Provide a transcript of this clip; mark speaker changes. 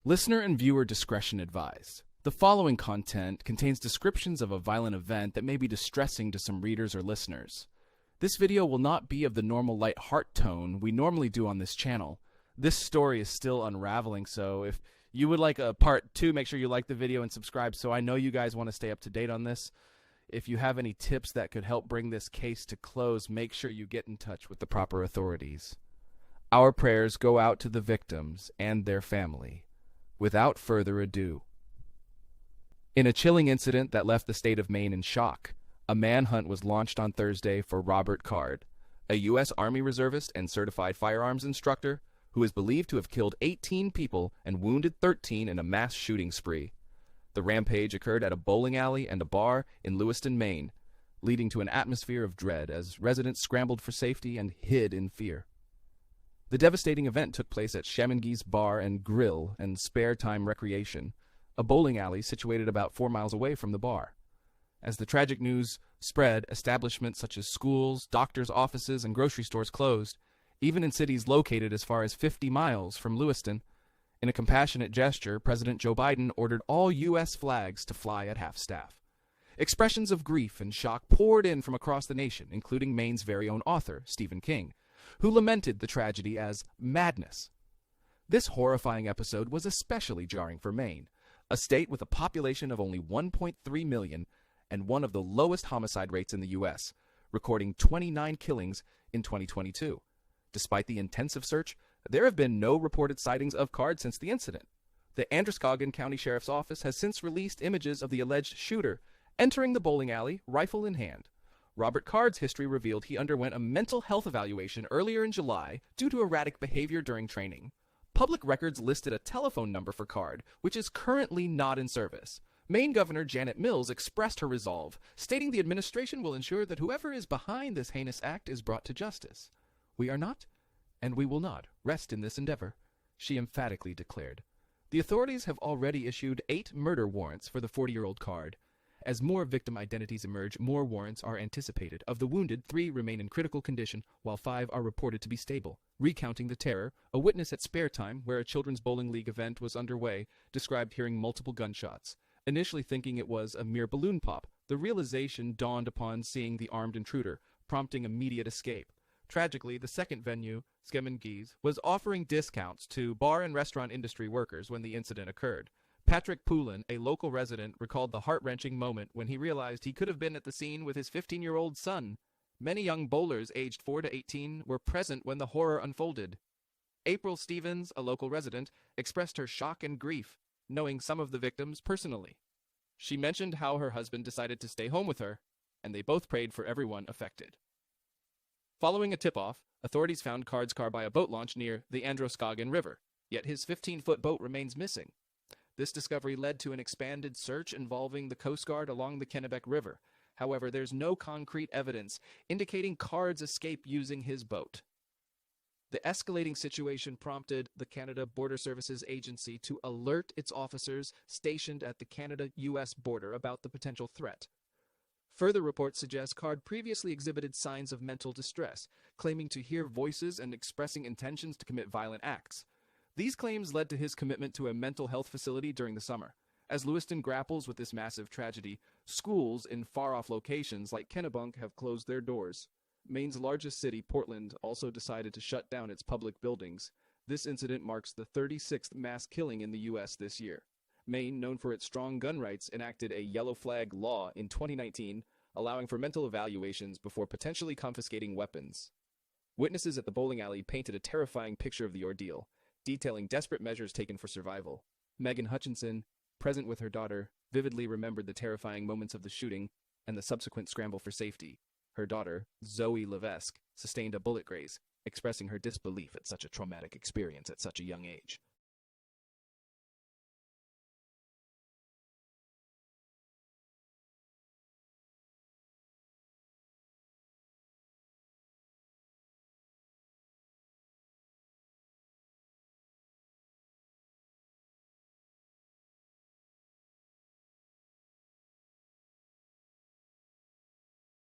Speaker 1: Listener and viewer discretion advised. The following content contains descriptions of a violent event that may be distressing to some readers or listeners. This video will not be of the normal light heart tone we normally do on this channel. This story is still unraveling, so if you would like a part 2, make sure you like the video and subscribe so I know you guys want to stay up to date on this. If you have any tips that could help bring this case to close, make sure you get in touch with the proper authorities. Our prayers go out to the victims and their family. Without further ado. In a chilling incident that left the state of Maine in shock, a manhunt was launched on Thursday for Robert Card, a U.S. Army reservist and certified firearms instructor who is believed to have killed 18 people and wounded 13 in a mass shooting spree. The rampage occurred at a bowling alley and a bar in Lewiston, Maine, leading to an atmosphere of dread as residents scrambled for safety and hid in fear. The devastating event took place at Schemengees Bar and Grille and Sparetime Recreation, a bowling alley situated about 4 miles away from the bar. As the tragic news spread, establishments such as schools, doctors' offices, and grocery stores closed, even in cities located as far as 50 miles from Lewiston. In a compassionate gesture, President Joe Biden ordered all U.S. flags to fly at half-staff. Expressions of grief and shock poured in from across the nation, including Maine's very own author, Stephen King, who lamented the tragedy as madness. This horrifying episode was especially jarring for Maine, a state with a population of only 1.3 million and one of the lowest homicide rates in the U.S., recording 29 killings in 2022. Despite the intensive search, there have been no reported sightings of Card since the incident. The Androscoggin County Sheriff's Office has since released images of the alleged shooter entering the bowling alley, rifle in hand. Robert Card's history revealed he underwent a mental health evaluation earlier in July due to erratic behavior during training. Public records listed a telephone number for Card, which is currently not in service. Maine Governor Janet Mills expressed her resolve, stating the administration will ensure that whoever is behind this heinous act is brought to justice. We are not, and we will not, rest in this endeavor, she emphatically declared. The authorities have already issued 8 murder warrants for the 40-year-old Card. As more victim identities emerge, more warrants are anticipated. Of the wounded, 3 remain in critical condition, while 5 are reported to be stable. Recounting the terror, a witness at Sparetime, where a children's bowling league event was underway, described hearing multiple gunshots. Initially thinking it was a mere balloon pop, the realization dawned upon seeing the armed intruder, prompting immediate escape. Tragically, the second venue, Schemengees, was offering discounts to bar and restaurant industry workers when the incident occurred. Patrick Poulin, a local resident, recalled the heart-wrenching moment when he realized he could have been at the scene with his 15-year-old son. Many young bowlers aged 4 to 18 were present when the horror unfolded. April Stevens, a local resident, expressed her shock and grief, knowing some of the victims personally. She mentioned how her husband decided to stay home with her, and they both prayed for everyone affected. Following a tip-off, authorities found Card's car by a boat launch near the Androscoggin River, yet his 15-foot boat remains missing. This discovery led to an expanded search involving the Coast Guard along the Kennebec River. However, there's no concrete evidence indicating Card's escape using his boat. The escalating situation prompted the Canada Border Services Agency to alert its officers stationed at the Canada-U.S. border about the potential threat. Further reports suggest Card previously exhibited signs of mental distress, claiming to hear voices and expressing intentions to commit violent acts. These claims led to his commitment to a mental health facility during the summer. As Lewiston grapples with this massive tragedy, schools in far-off locations like Kennebunk have closed their doors. Maine's largest city, Portland, also decided to shut down its public buildings. This incident marks the 36th mass killing in the U.S. this year. Maine, known for its strong gun rights, enacted a yellow flag law in 2019, allowing for mental evaluations before potentially confiscating weapons. Witnesses at the bowling alley painted a terrifying picture of the ordeal, detailing desperate measures taken for survival. Megan Hutchinson, present with her daughter, vividly remembered the terrifying moments of the shooting and the subsequent scramble for safety. Her daughter, Zoe Levesque, sustained a bullet graze, expressing her disbelief at such a traumatic experience at such a young age.